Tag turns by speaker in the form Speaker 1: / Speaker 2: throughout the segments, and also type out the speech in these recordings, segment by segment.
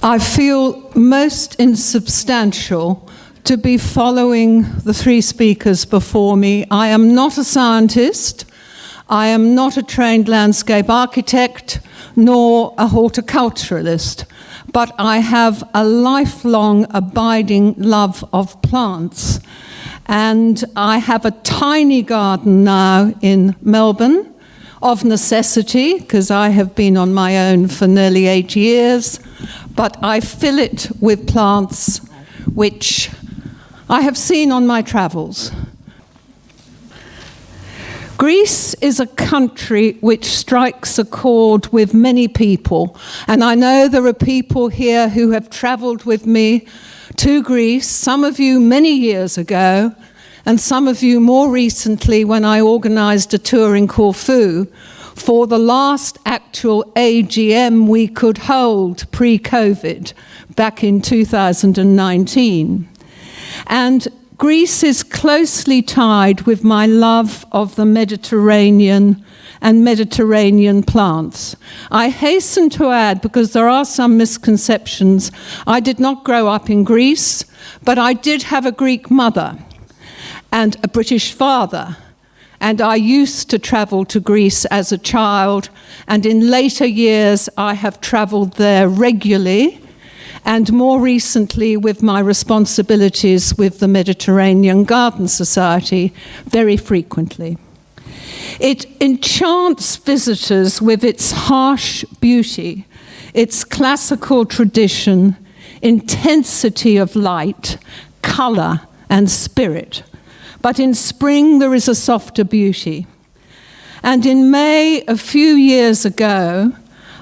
Speaker 1: I feel most insubstantial to be following the three speakers before me. I am not a scientist, I am not a trained landscape architect, nor a horticulturalist, but I have a lifelong abiding love of plants. And I have a tiny garden now in Melbourne, of necessity, because I have been on my own for nearly 8 years, but I fill it with plants which I have seen on my travels. Greece is a country which strikes a chord with many people, and I know there are people here who have traveled with me to Greece, some of you many years ago, and some of you more recently when I organized a tour in Corfu for the last actual AGM we could hold pre-COVID back in 2019. And Greece is closely tied with my love of the Mediterranean and Mediterranean plants. I hasten to add, because there are some misconceptions, I did not grow up in Greece, but I did have a Greek mother and a British father. And I used to travel to Greece as a child, and in later years I have traveled there regularly, and more recently with my responsibilities with the Mediterranean Garden Society very frequently. It enchants visitors with its harsh beauty, its classical tradition, intensity of light, colour and spirit. But in spring there is a softer beauty. And in May, a few years ago,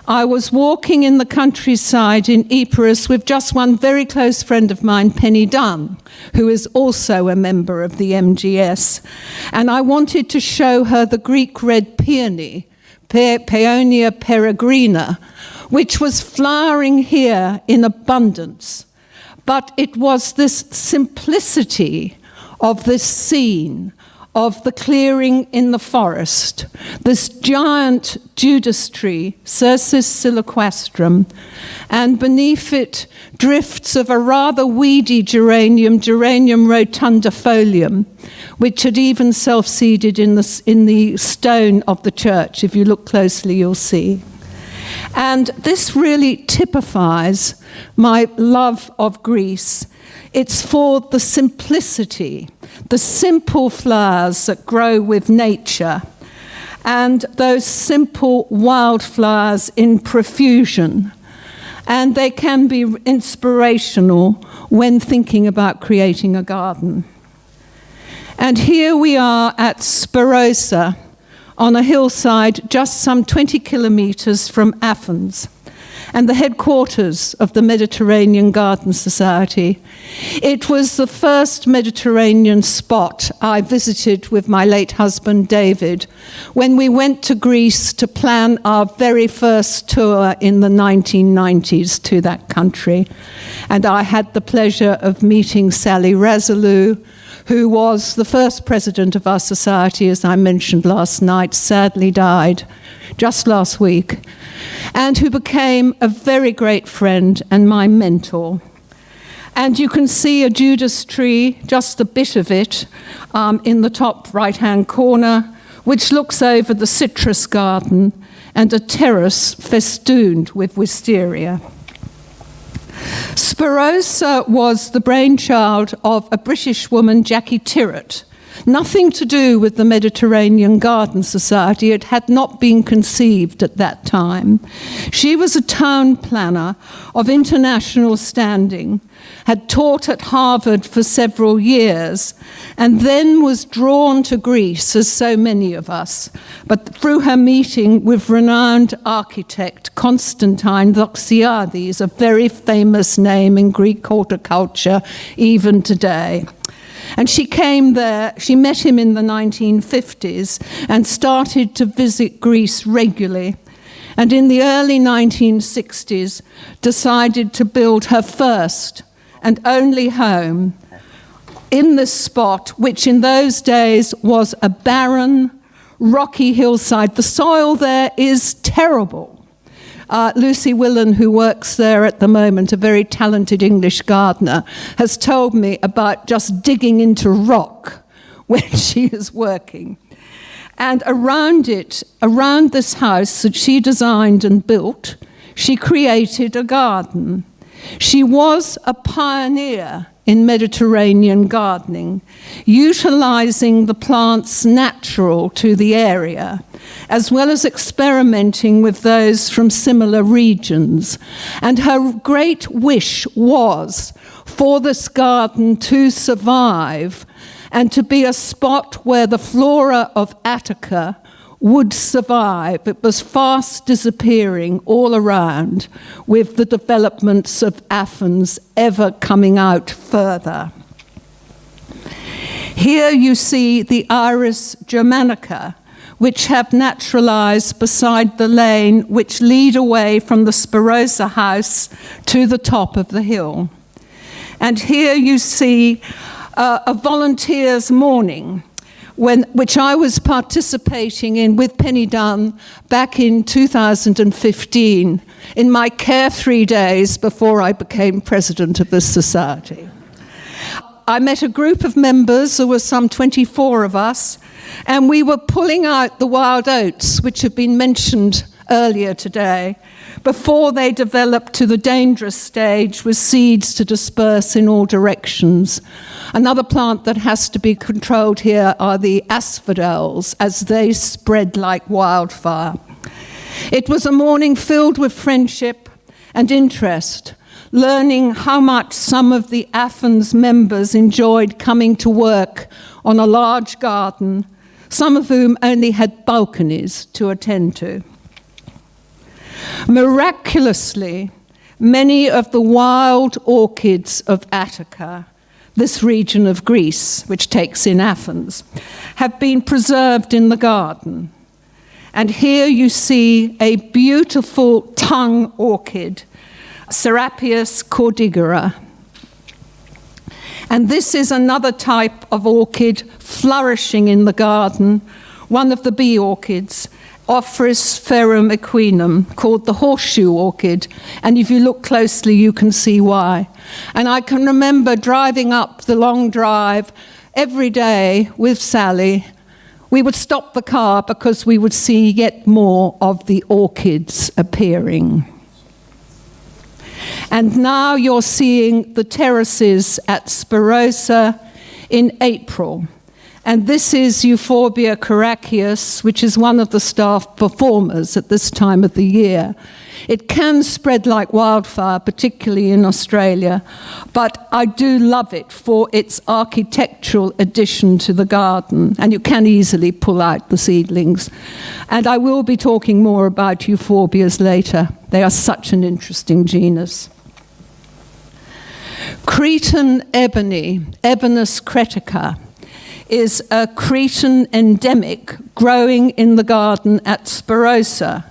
Speaker 1: I was walking in the countryside in Epirus with just one very close friend of mine, Penny Dunn, who is also a member of the MGS. And I wanted to show her the Greek red peony, Paeonia peregrina, which was flowering here in abundance. But it was this simplicity of this scene, of the clearing in the forest, this giant Judas tree, Cercis siliquastrum, and beneath it drifts of a rather weedy geranium, Geranium rotundifolium, which had even self-seeded in the stone of the church. If you look closely, you'll see. And this really typifies my love of Greece. It's for the simplicity, the simple flowers that grow with nature, and those simple wildflowers in profusion. And they can be inspirational when thinking about creating a garden. And here we are at Spirosa, on a hillside just some 20 kilometers from Athens, and the headquarters of the Mediterranean Garden Society. It was the first Mediterranean spot I visited with my late husband, David, when we went to Greece to plan our very first tour in the 1990s to that country. And I had the pleasure of meeting Sally Razalou, who was the first president of our society, as I mentioned last night, sadly died just last week, and who became a very great friend and my mentor. And you can see a Judas tree, just a bit of it, in the top right-hand corner, which looks over the citrus garden and a terrace festooned with wisteria. Spirosa was the brainchild of a British woman, Jackie Tyrwhitt. Nothing to do with the Mediterranean Garden Society. It had not been conceived at that time. She was a town planner of international standing, had taught at Harvard for several years, and then was drawn to Greece, as so many of us, but through her meeting with renowned architect Constantine Doxiadis, a very famous name in Greek horticulture even today. And she came there, she met him in the 1950s and started to visit Greece regularly. And in the early 1960s, decided to build her first and only home in this spot, which in those days was a barren, rocky hillside. The soil there is terrible. Lucy Willan, who works there at the moment, a very talented English gardener, has told me about just digging into rock when she is working. And around this house that she designed and built, she created a garden. She was a pioneer in Mediterranean gardening, utilizing the plants natural to the area, as well as experimenting with those from similar regions. And her great wish was for this garden to survive and to be a spot where the flora of Attica would survive. It was fast disappearing all around, with the developments of Athens ever coming out further. Here you see the Iris germanica, which have naturalized beside the lane which lead away from the Sperosa house to the top of the hill. And here you see a volunteer's morning, which I was participating in with Penny Dunn back in 2015, in my carefree days before I became president of this society. I met a group of members, there were some 24 of us, and we were pulling out the wild oats, which have been mentioned earlier today, before they developed to the dangerous stage with seeds to disperse in all directions. Another plant that has to be controlled here are the asphodels, as they spread like wildfire. It was a morning filled with friendship and interest, learning how much some of the Athens members enjoyed coming to work on a large garden, some of whom only had balconies to attend to. Miraculously, many of the wild orchids of Attica, this region of Greece, which takes in Athens, have been preserved in the garden. And here you see a beautiful tongue orchid, Serapius cordigera. And this is another type of orchid flourishing in the garden, one of the bee orchids, Ophrys ferrum equinum, called the horseshoe orchid, and if you look closely you can see why. And I can remember driving up the long drive every day with Sally. We would stop the car because we would see yet more of the orchids appearing. And now you're seeing the terraces at Sperosa in April. And this is Euphorbia caraceus, which is one of the staff performers at this time of the year. It can spread like wildfire, particularly in Australia, but I do love it for its architectural addition to the garden, and you can easily pull out the seedlings. And I will be talking more about euphorbias later. They are such an interesting genus. Cretan ebony, Ebenus cretica, is a Cretan endemic growing in the garden at Sperosa.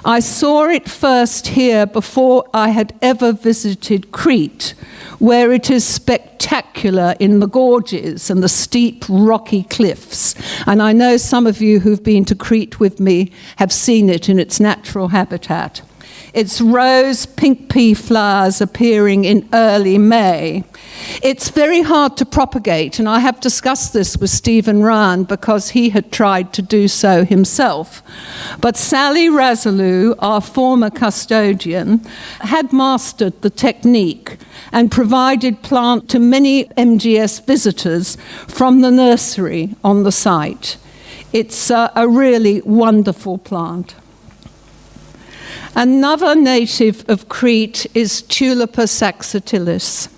Speaker 1: I saw it first here before I had ever visited Crete, where it is spectacular in the gorges and the steep rocky cliffs. And I know some of you who've been to Crete with me have seen it in its natural habitat. Its rose pink pea flowers appearing in early May. It's very hard to propagate, and I have discussed this with Stephen Ryan because he had tried to do so himself. But Sally Razalou, our former custodian, had mastered the technique and provided plant to many MGS visitors from the nursery on the site. It's a really wonderful plant. Another native of Crete is Tulipa saxatilis.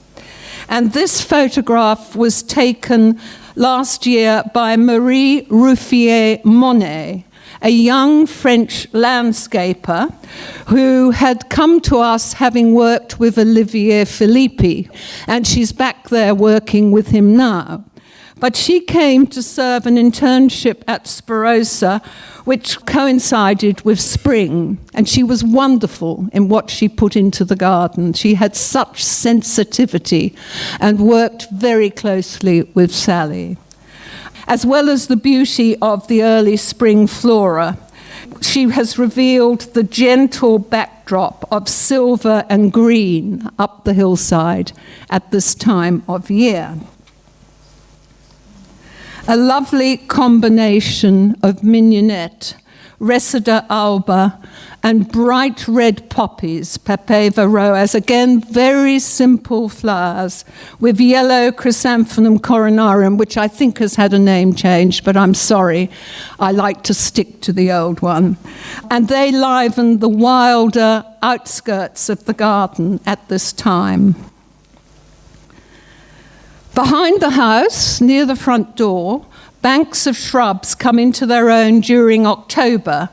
Speaker 1: And this photograph was taken last year by Marie Ruffier Monet, a young French landscaper who had come to us having worked with Olivier Philippi, and she's back there working with him now. But she came to serve an internship at Sperosa, which coincided with spring, and she was wonderful in what she put into the garden. She had such sensitivity and worked very closely with Sally. As well as the beauty of the early spring flora, she has revealed the gentle backdrop of silver and green up the hillside at this time of year. A lovely combination of mignonette, Reseda alba, and bright red poppies, Papaver rhoas, again very simple flowers, with yellow Chrysanthemum coronarium, which I think has had a name change, but I'm sorry, I like to stick to the old one. And they liven the wilder outskirts of the garden at this time. Behind the house, near the front door, banks of shrubs come into their own during October,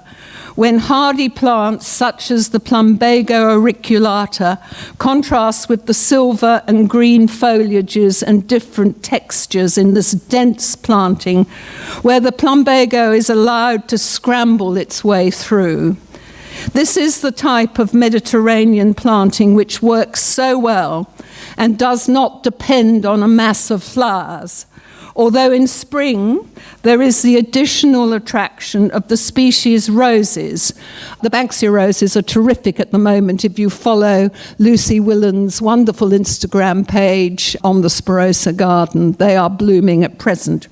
Speaker 1: when hardy plants such as the Plumbago auriculata contrast with the silver and green foliages and different textures in this dense planting, where the Plumbago is allowed to scramble its way through. This is the type of Mediterranean planting which works so well and does not depend on a mass of flowers. Although in spring, there is the additional attraction of the species roses. The Banksia roses are terrific at the moment if you follow Lucy Willen's wonderful Instagram page on the Spirosa garden. They are blooming at present.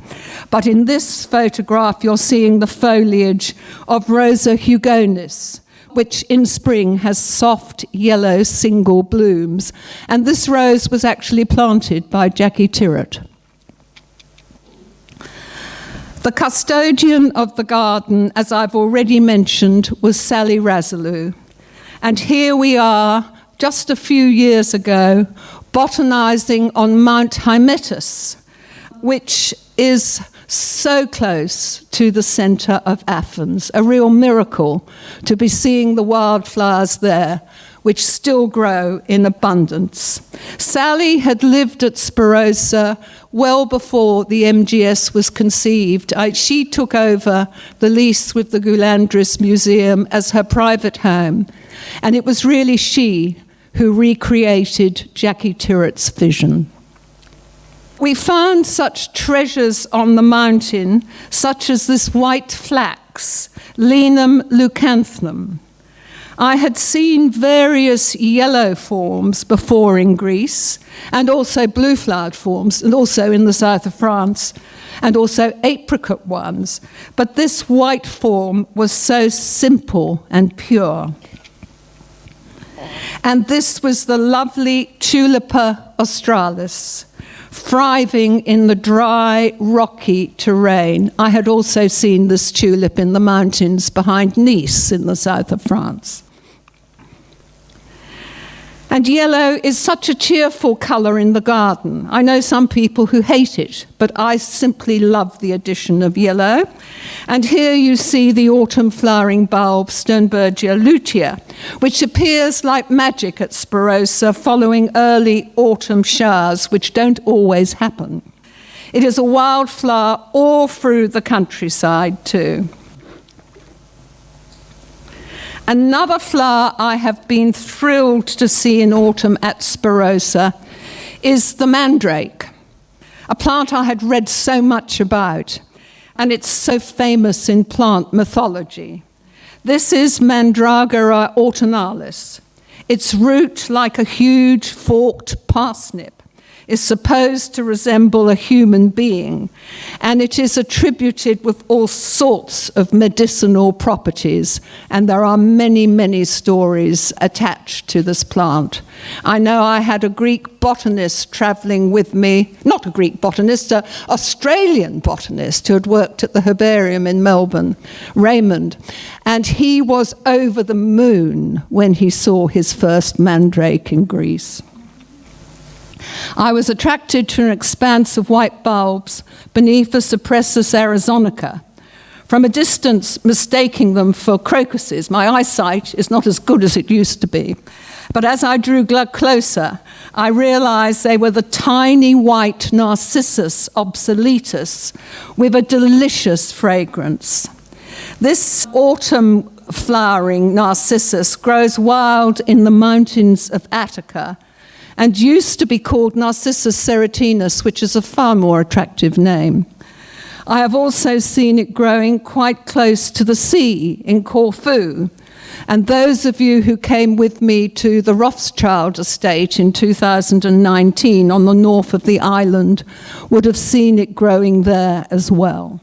Speaker 1: But in this photograph, you're seeing the foliage of Rosa hugonis, which in spring has soft yellow single blooms. And this rose was actually planted by Jackie Tyrwhitt. The custodian of the garden, as I've already mentioned, was Sally Razzaloo. And here we are, just a few years ago, botanizing on Mount Hymettus, which is so close to the center of Athens, a real miracle to be seeing the wildflowers there, which still grow in abundance. Sally had lived at Spirosa well before the MGS was conceived. She took over the lease with the Goulandris Museum as her private home, and it was really she who recreated Jackie Tyrwhitt's vision. We found such treasures on the mountain, such as this white flax, Linum leucanthum. I had seen various yellow forms before in Greece, and also blue-flowered forms, and also in the south of France, and also apricot ones. But this white form was so simple and pure. And this was the lovely Tulipa australis, thriving in the dry, rocky terrain. I had also seen this tulip in the mountains behind Nice in the south of France. And yellow is such a cheerful colour in the garden. I know some people who hate it, but I simply love the addition of yellow. And here you see the autumn flowering bulb, Sternbergia lutea, which appears like magic at Spirosa following early autumn showers, which don't always happen. It is a wildflower all through the countryside too. Another flower I have been thrilled to see in autumn at Spirosa is the mandrake, a plant I had read so much about, and it's so famous in plant mythology. This is Mandragora autumnalis. Its root, like a huge forked parsnip, is supposed to resemble a human being, and it is attributed with all sorts of medicinal properties, and there are many, many stories attached to this plant. I know I had a Greek botanist traveling with me, not a Greek botanist, an Australian botanist who had worked at the herbarium in Melbourne, Raymond, and he was over the moon when he saw his first mandrake in Greece. I was attracted to an expanse of white bulbs beneath the Cypressus arizonica. From a distance, mistaking them for crocuses. My eyesight is not as good as it used to be. But as I drew closer, I realized they were the tiny white Narcissus obsoletus with a delicious fragrance. This autumn flowering Narcissus grows wild in the mountains of Attica, and used to be called Narcissus serotinus, which is a far more attractive name. I have also seen it growing quite close to the sea in Corfu. And those of you who came with me to the Rothschild estate in 2019 on the north of the island would have seen it growing there as well.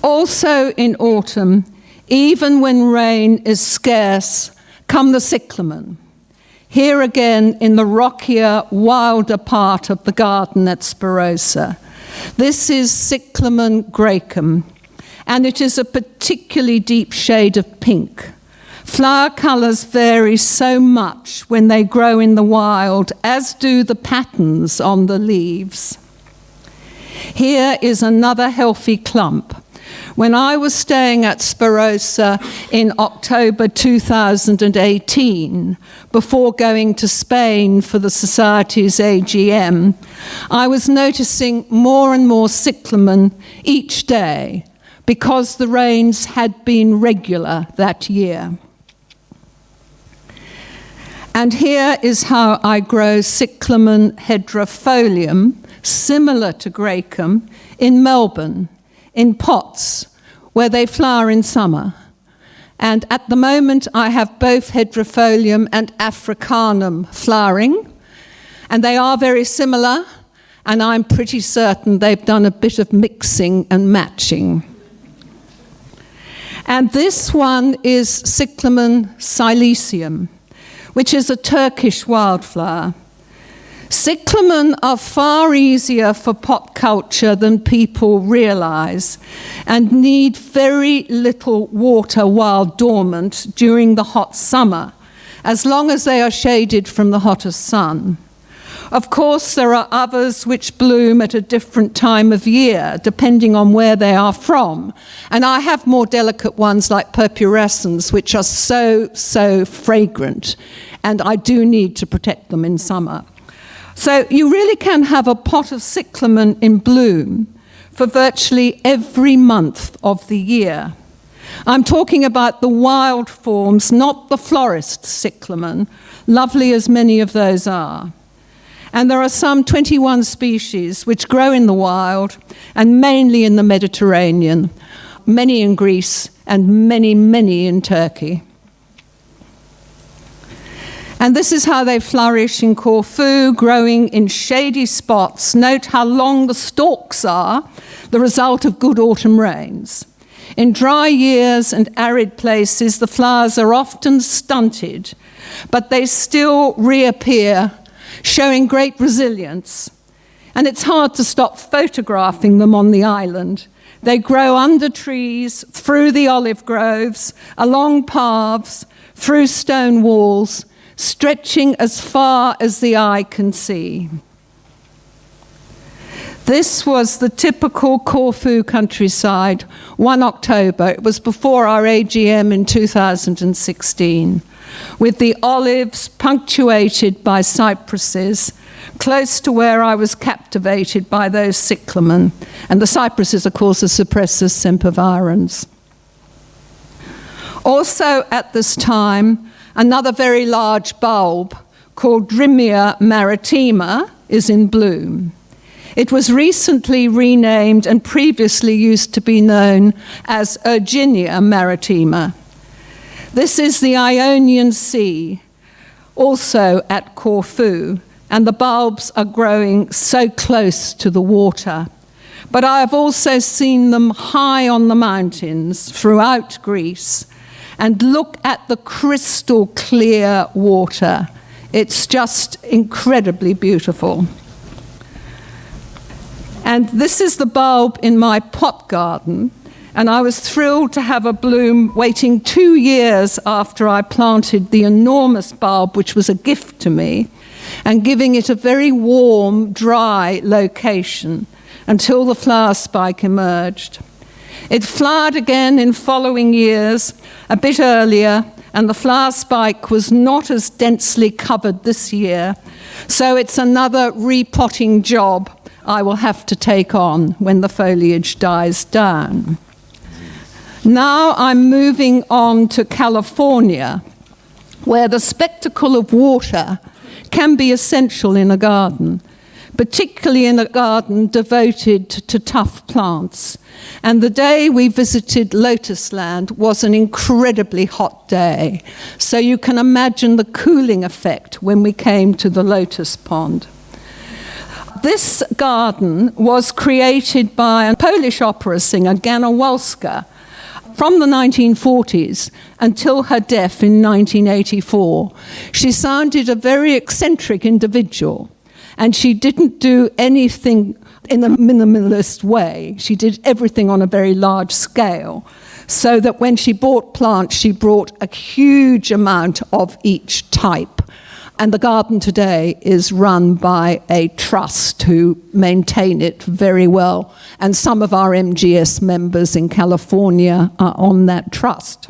Speaker 1: Also in autumn, even when rain is scarce, come the cyclamen. Here again in the rockier, wilder part of the garden at Sparosa. This is Cyclamen graecum, and it is a particularly deep shade of pink. Flower colours vary so much when they grow in the wild, as do the patterns on the leaves. Here is another healthy clump. When I was staying at Sparosa in October 2018, before going to Spain for the Society's AGM, I was noticing more and more cyclamen each day because the rains had been regular that year. And here is how I grow Cyclamen hydrifolium, similar to graecum, in Melbourne, in pots, where they flower in summer. And at the moment, I have both hydrifolium and africanum flowering, and they are very similar, and I'm pretty certain they've done a bit of mixing and matching. And this one is Cyclamen silesium, which is a Turkish wildflower. Cyclamen are far easier for pot culture than people realize and need very little water while dormant during the hot summer, as long as they are shaded from the hottest sun. Of course, there are others which bloom at a different time of year, depending on where they are from. And I have more delicate ones like purpurascens, which are so fragrant, and I do need to protect them in summer. So you really can have a pot of cyclamen in bloom for virtually every month of the year. I'm talking about the wild forms, not the florist cyclamen, lovely as many of those are. And there are some 21 species which grow in the wild and mainly in the Mediterranean, many in Greece and many in Turkey. And this is how they flourish in Corfu, growing in shady spots. Note how long the stalks are, the result of good autumn rains. In dry years and arid places, the flowers are often stunted, but they still reappear, showing great resilience. And it's hard to stop photographing them on the island. They grow under trees, through the olive groves, along paths, through stone walls, stretching as far as the eye can see. This was the typical Corfu countryside, 1 October. It was before our AGM in 2016, with the olives punctuated by cypresses, close to where I was captivated by those cyclamen. And the cypresses, of course, are Cypressus sempervirens. Also at this time, another very large bulb called Drimia maritima is in bloom. It was recently renamed and previously used to be known as Erginia maritima. This is the Ionian Sea, also at Corfu, and the bulbs are growing so close to the water. But I have also seen them high on the mountains throughout Greece, and look at the crystal clear water. It's just incredibly beautiful. And this is the bulb in my pot garden, and I was thrilled to have a bloom waiting 2 years after I planted the enormous bulb, which was a gift to me, and giving it a very warm, dry location until the flower spike emerged. It flowered again in following years, a bit earlier, and the flower spike was not as densely covered this year, so it's another repotting job I will have to take on when the foliage dies down. Now I'm moving on to California, where the spectacle of water can be essential in a garden, particularly in a garden devoted to tough plants. And the day we visited Lotus Land was an incredibly hot day. So you can imagine the cooling effect when we came to the lotus pond. This garden was created by a Polish opera singer, Ganna Wolska, from the 1940s until her death in 1984. She sounded a very eccentric individual, and she didn't do anything in a minimalist way. She did everything on a very large scale, so that when she bought plants, she brought a huge amount of each type. And the garden today is run by a trust who maintain it very well. And some of our MGS members in California are on that trust.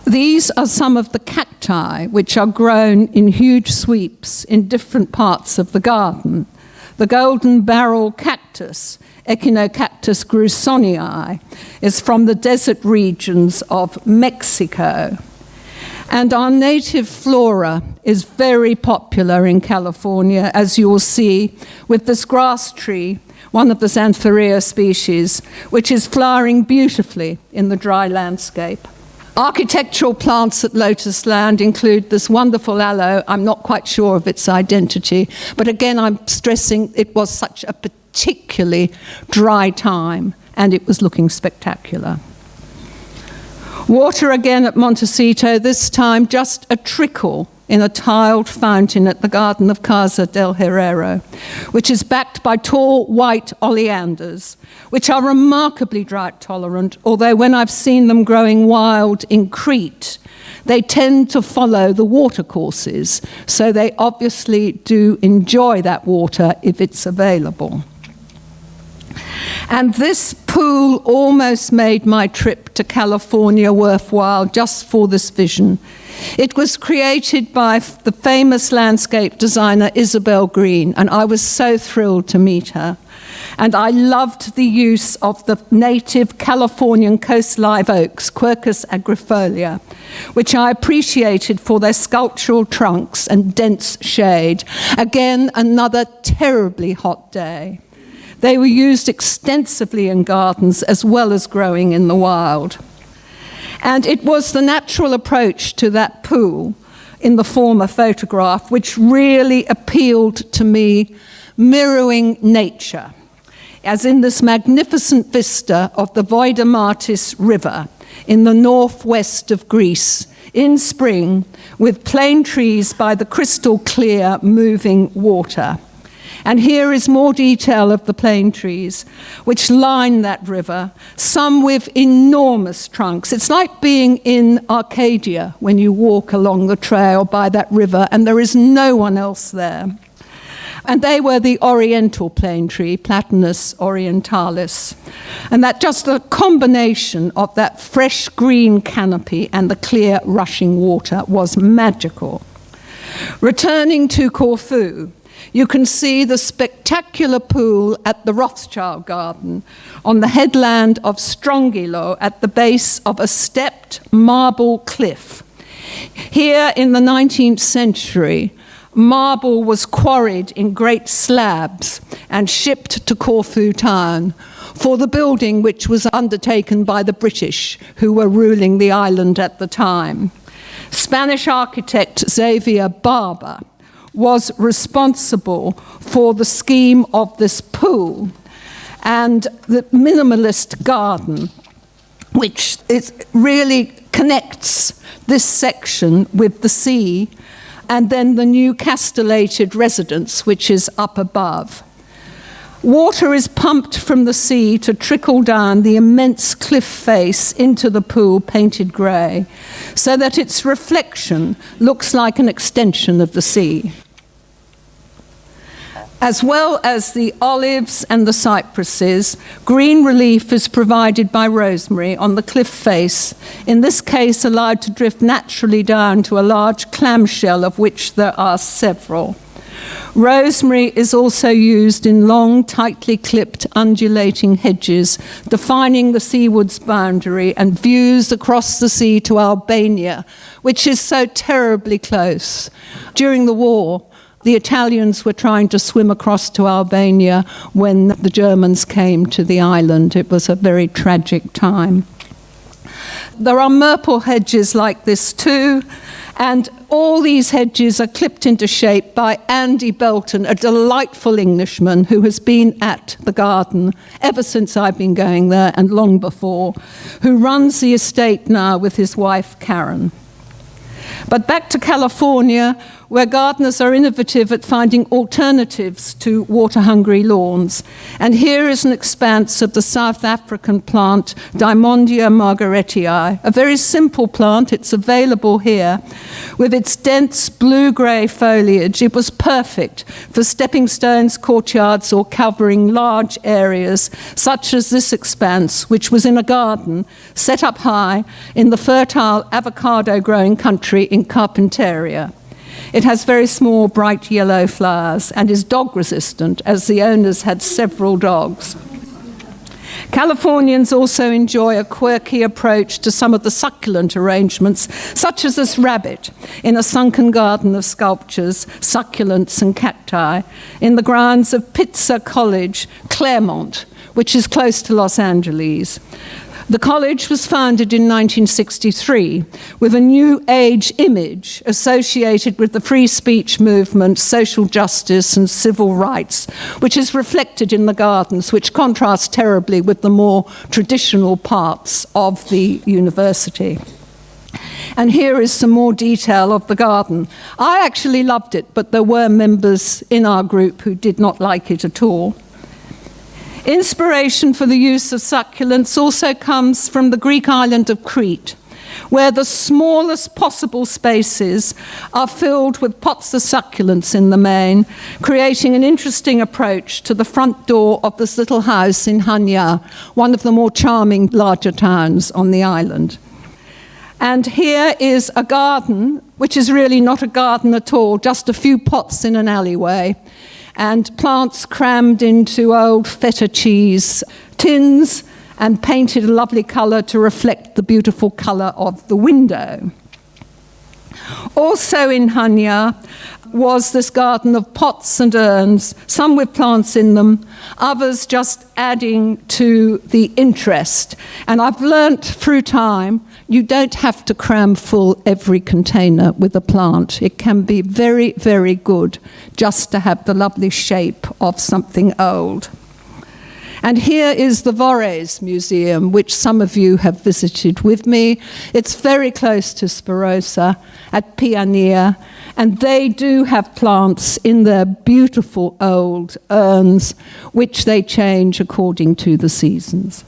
Speaker 1: These are some of the cacti which are grown in huge sweeps in different parts of the garden. The golden barrel cactus, Echinocactus grusonii, is from the desert regions of Mexico. And our native flora is very popular in California, as you will see, with this grass tree, one of the Xanthorrhea species, which is flowering beautifully in the dry landscape. Architectural plants at Lotus Land include this wonderful aloe. I'm not quite sure of its identity, but again, I'm stressing it was such a particularly dry time, and it was looking spectacular. Water again at Montecito, this time just a trickle in a tiled fountain at the garden of Casa del Herrero, which is backed by tall white oleanders, which are remarkably drought tolerant, although when I've seen them growing wild in Crete, they tend to follow the watercourses, so they obviously do enjoy that water if it's available. And this pool almost made my trip to California worthwhile just for this vision. It was created by the famous landscape designer Isabel Green, and I was so thrilled to meet her. And I loved the use of the native Californian coast live oaks, Quercus agrifolia, which I appreciated for their sculptural trunks and dense shade. Again, another terribly hot day. They were used extensively in gardens as well as growing in the wild. And it was the natural approach to that pool in the former photograph which really appealed to me, mirroring nature, as in this magnificent vista of the Voidomatis River in the northwest of Greece in spring, with plane trees by the crystal clear moving water. And here is more detail of the plane trees, which line that river, some with enormous trunks. It's like being in Arcadia when you walk along the trail by that river and there is no one else there. And they were the oriental plane tree, Platanus orientalis. And that just the combination of that fresh green canopy and the clear rushing water was magical. Returning to Corfu, you can see the spectacular pool at the Rothschild Garden on the headland of Strongilo at the base of a stepped marble cliff. Here in the 19th century, marble was quarried in great slabs and shipped to Corfu town for the building which was undertaken by the British, who were ruling the island at the time. Spanish architect Xavier Barber was responsible for the scheme of this pool and the minimalist garden, which really connects this section with the sea, and then the new castellated residence, which is up above. Water is pumped from the sea to trickle down the immense cliff face into the pool painted grey, so that its reflection looks like an extension of the sea. As well as the olives and the cypresses, green relief is provided by rosemary on the cliff face, in this case allowed to drift naturally down to a large clamshell, of which there are several. Rosemary is also used in long, tightly clipped, undulating hedges, defining the seaward's boundary and views across the sea to Albania, which is so terribly close. During the war, The Italians were trying to swim across to Albania when the Germans came to the island. It was a very tragic time. There are myrtle hedges like this too, and all these hedges are clipped into shape by Andy Belton, a delightful Englishman who has been at the garden ever since I've been going there and long before, who runs the estate now with his wife Karen. But back to California, where gardeners are innovative at finding alternatives to water-hungry lawns. And here is an expanse of the South African plant Diamondia margaretii, a very simple plant. It's available here. With its dense blue-grey foliage, it was perfect for stepping stones, courtyards, or covering large areas, such as this expanse, which was in a garden set up high in the fertile avocado-growing country in Carpinteria. It has very small, bright yellow flowers and is dog-resistant, as the owners had several dogs. Californians also enjoy a quirky approach to some of the succulent arrangements, such as this rabbit in a sunken garden of sculptures, succulents and cacti, in the grounds of Pitzer College, Claremont, which is close to Los Angeles. The college was founded in 1963 with a New Age image associated with the free speech movement, social justice, and civil rights, which is reflected in the gardens, which contrasts terribly with the more traditional parts of the university. And here is some more detail of the garden. I actually loved it, but there were members in our group who did not like it at all. Inspiration for the use of succulents also comes from the Greek island of Crete, where the smallest possible spaces are filled with pots of succulents in the main, creating an interesting approach to the front door of this little house in Hania, one of the more charming larger towns on the island. And here is a garden, which is really not a garden at all, just a few pots in an alleyway, and plants crammed into old feta cheese tins and painted a lovely colour to reflect the beautiful colour of the window. Also in Hania was this garden of pots and urns, some with plants in them, others just adding to the interest. And I've learnt through time, you don't have to cram full every container with a plant. It can be very, very good just to have the lovely shape of something old. And here is the Vorres Museum, which some of you have visited with me. It's very close to Sparosa at Pioneer, and they do have plants in their beautiful old urns, which they change according to the seasons.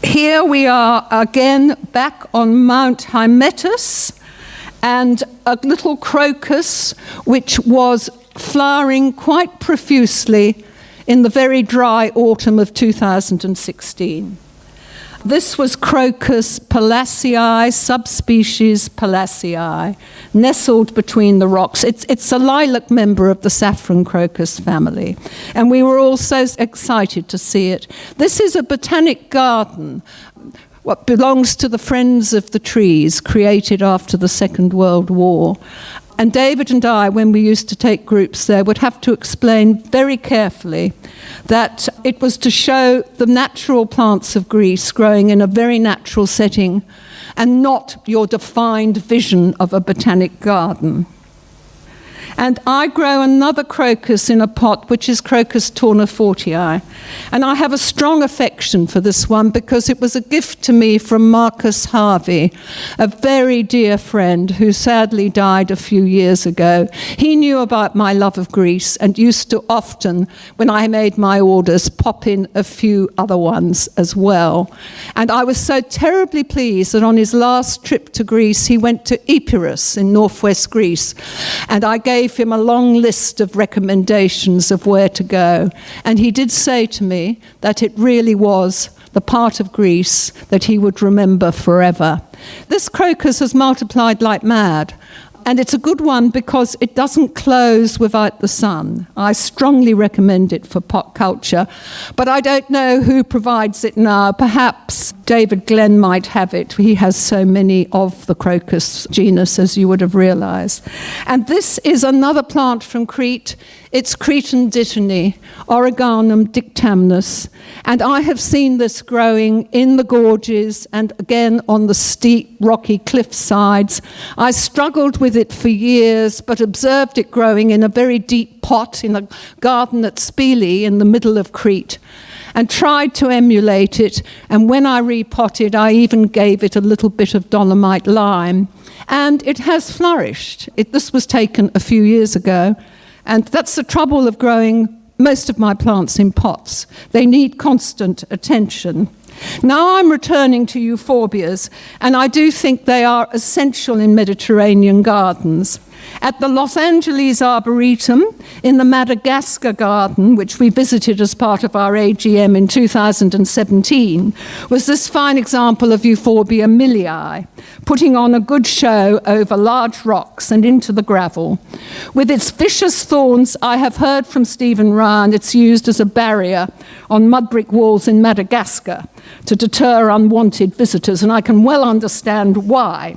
Speaker 1: Here we are again back on Mount Hymettus, and a little crocus which was flowering quite profusely in the very dry autumn of 2016. This was Crocus palassii, subspecies palassii, nestled between the rocks. It's a lilac member of the saffron crocus family, and we were all so excited to see it. This is a botanic garden, what belongs to the Friends of the Trees, created after the Second World War. And David and I, when we used to take groups there, would have to explain very carefully that it was to show the natural plants of Greece growing in a very natural setting and not your defined vision of a botanic garden. And I grow another crocus in a pot, which is Crocus tournefortii. And I have a strong affection for this one because it was a gift to me from Marcus Harvey, a very dear friend who sadly died a few years ago. He knew about my love of Greece and used to often, when I made my orders, pop in a few other ones as well. And I was so terribly pleased that on his last trip to Greece, he went to Epirus in northwest Greece. And I gave him a long list of recommendations of where to go. And he did say to me that it really was the part of Greece that he would remember forever. This crocus has multiplied like mad. And it's a good one because it doesn't close without the sun. I strongly recommend it for pot culture, but I don't know who provides it now. Perhaps David Glenn might have it. He has so many of the crocus genus, as you would have realized. And this is another plant from Crete. It's Cretan dittany, Oreganum dictamnus. And I have seen this growing in the gorges and again on the steep rocky cliff sides. I struggled with it for years, but observed it growing in a very deep pot in a garden at Spili in the middle of Crete, and tried to emulate it. And when I repotted, I even gave it a little bit of dolomite lime. And it has flourished. This was taken a few years ago. And that's the trouble of growing most of my plants in pots. They need constant attention. Now I'm returning to euphorbias, and I do think they are essential in Mediterranean gardens. At the Los Angeles Arboretum, in the Madagascar garden, which we visited as part of our AGM in 2017, was this fine example of Euphorbia millii, putting on a good show over large rocks and into the gravel. With its vicious thorns, I have heard from Stephen Ryan, it's used as a barrier on mud brick walls in Madagascar to deter unwanted visitors, and I can well understand why.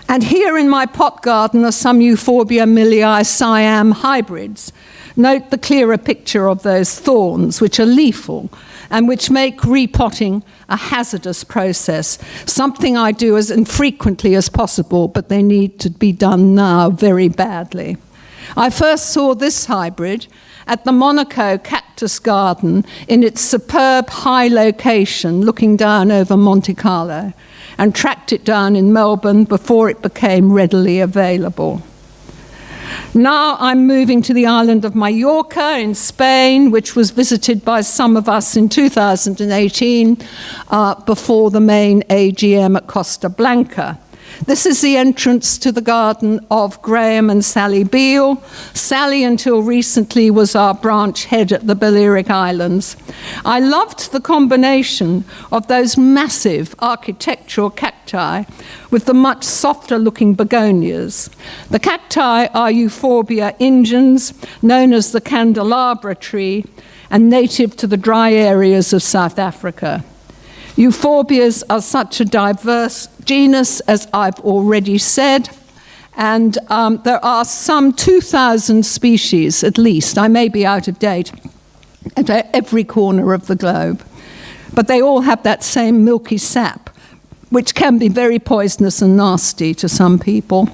Speaker 1: And here in my pot garden are some Euphorbia millii Siam hybrids. Note the clearer picture of those thorns, which are lethal and which make repotting a hazardous process, something I do as infrequently as possible, but they need to be done now very badly. I first saw this hybrid at the Monaco Cactus Garden in its superb high location looking down over Monte Carlo, and tracked it down in Melbourne before it became readily available. Now I'm moving to the island of Mallorca in Spain, which was visited by some of us in 2018 before the main AGM at Costa Blanca. This is the entrance to the garden of Graham and Sally Beale. Sally, until recently, was our branch head at the Balearic Islands. I loved the combination of those massive architectural cacti with the much softer-looking begonias. The cacti are Euphorbia ingens, known as the candelabra tree, and native to the dry areas of South Africa. Euphorbias are such a diverse genus, as I've already said, and there are some 2,000 species at least. I may be out of date at every corner of the globe, but they all have that same milky sap, which can be very poisonous and nasty to some people.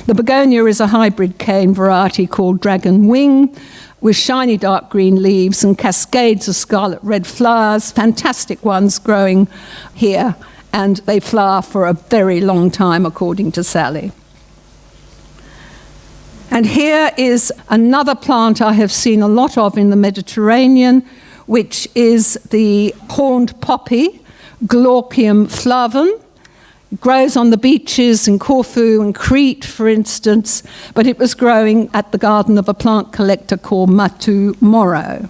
Speaker 1: The begonia is a hybrid cane variety called Dragon Wing, with shiny dark green leaves and cascades of scarlet red flowers, fantastic ones growing here, and they flower for a very long time, according to Sally. And here is another plant I have seen a lot of in the Mediterranean, which is the horned poppy, Glaucium flavum. It grows on the beaches in Corfu and Crete, for instance, but it was growing at the garden of a plant collector called Matu Moro.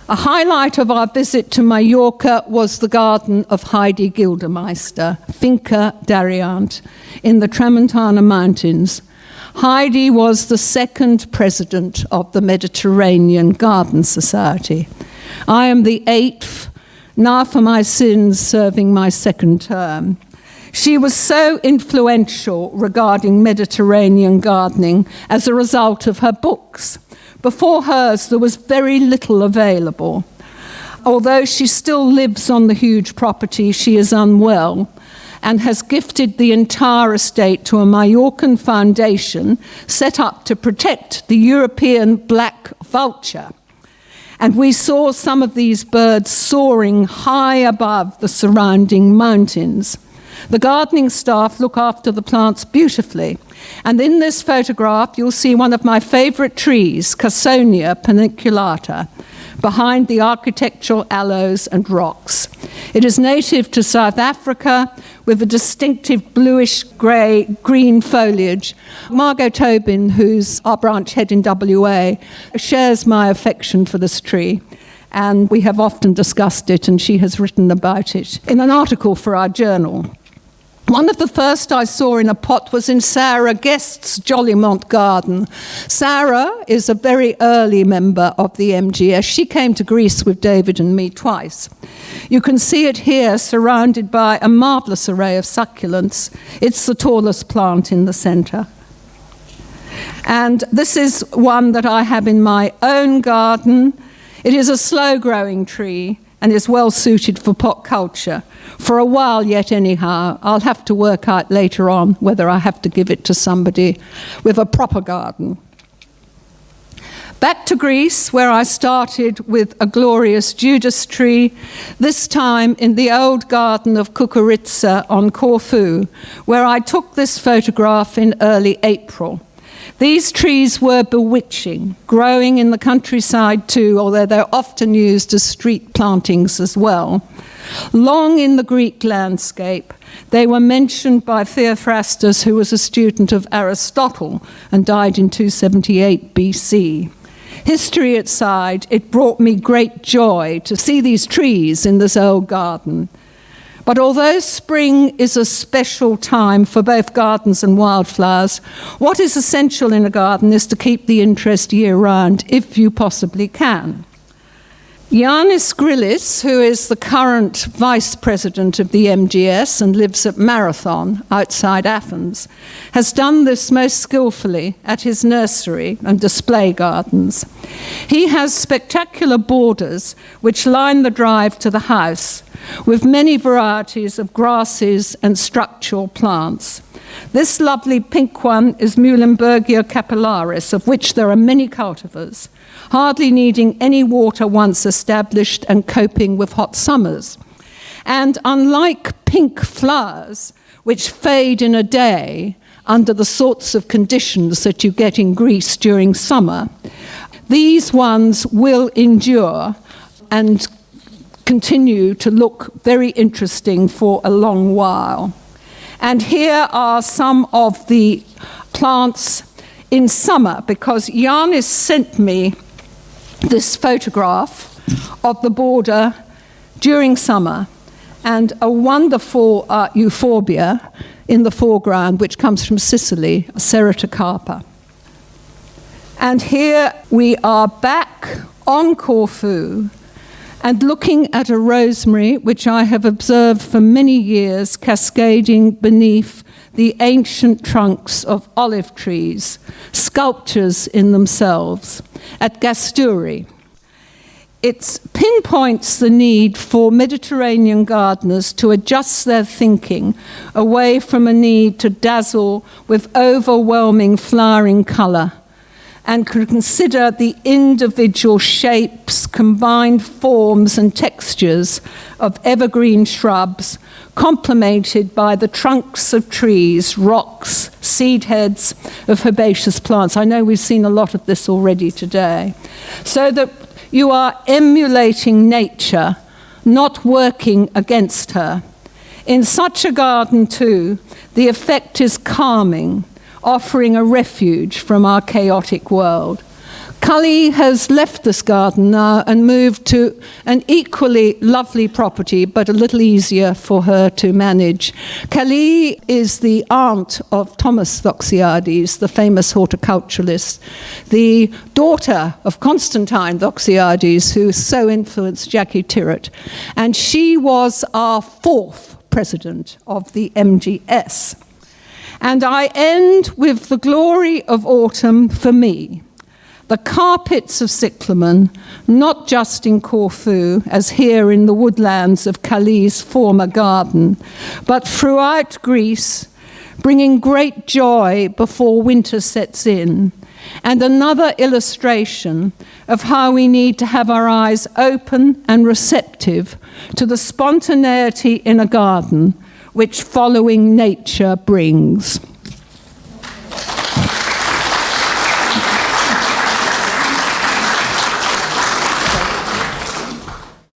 Speaker 1: A highlight of our visit to Mallorca was the garden of Heidi Gildemeister, Finca Dariant, in the Tramontana Mountains. Heidi was the second president of the Mediterranean Garden Society. I am the 8th, now for my sins, serving my second term. She was so influential regarding Mediterranean gardening as a result of her books. Before hers, there was very little available. Although she still lives on the huge property, she is unwell and has gifted the entire estate to a Mallorcan foundation set up to protect the European black vulture. And we saw some of these birds soaring high above the surrounding mountains. The gardening staff look after the plants beautifully. And in this photograph, you'll see one of my favorite trees, Cassonia paniculata, behind the architectural aloes and rocks. It is native to South Africa with a distinctive bluish-grey-green foliage. Margot Tobin, who's our branch head in WA, shares my affection for this tree. And we have often discussed it, and she has written about it in an article for our journal. One of the first I saw in a pot was in Sarah Guest's Jollymont garden. Sarah is a very early member of the MGS. She came to Greece with David and me twice. You can see it here surrounded by a marvellous array of succulents. It's the tallest plant in the centre. And this is one that I have in my own garden. It is a slow-growing tree and is well suited for pot culture. For a while yet anyhow. I'll have to work out later on whether I have to give it to somebody with a proper garden. Back to Greece, where I started with a glorious Judas tree, this time in the old garden of Kukuritsa on Corfu, where I took this photograph in early April. These trees were bewitching, growing in the countryside too, although they're often used as street plantings as well. Long in the Greek landscape, they were mentioned by Theophrastus, who was a student of Aristotle and died in 278 BC. History aside, it brought me great joy to see these trees in this old garden. But although spring is a special time for both gardens and wildflowers, what is essential in a garden is to keep the interest year-round, if you possibly can. Yannis Grillis, who is the current vice president of the MGS and lives at Marathon outside Athens, has done this most skillfully at his nursery and display gardens. He has spectacular borders which line the drive to the house, with many varieties of grasses and structural plants. This lovely pink one is Muhlenbergia capillaris, of which there are many cultivars, hardly needing any water once established and coping with hot summers. And unlike pink flowers, which fade in a day under the sorts of conditions that you get in Greece during summer, these ones will endure and continue to look very interesting for a long while. And here are some of the plants in summer, because Yannis sent me this photograph of the border during summer and a wonderful euphorbia in the foreground, which comes from Sicily, Ceratocarpa. And here we are back on Corfu and looking at a rosemary which I have observed for many years cascading beneath the ancient trunks of olive trees, sculptures in themselves, at Gasturi. It pinpoints the need for Mediterranean gardeners to adjust their thinking away from a need to dazzle with overwhelming flowering colour, and could consider the individual shapes, combined forms and textures of evergreen shrubs, complemented by the trunks of trees, rocks, seed heads of herbaceous plants. I know we've seen a lot of this already today. So that you are emulating nature, not working against her. In such a garden too, the effect is calming, offering a refuge from our chaotic world. Kali has left this garden now and moved to an equally lovely property, but a little easier for her to manage. Kali is the aunt of Thomas Doxiades, the famous horticulturalist, the daughter of Constantine Doxiades, who so influenced Jackie Tyrwhitt, and she was our fourth president of the MGS. And I end with the glory of autumn for me. The carpets of cyclamen, not just in Corfu, as here in the woodlands of Kali's former garden, but throughout Greece, bringing great joy before winter sets in. And another illustration of how we need to have our eyes open and receptive to the spontaneity in a garden which following nature brings.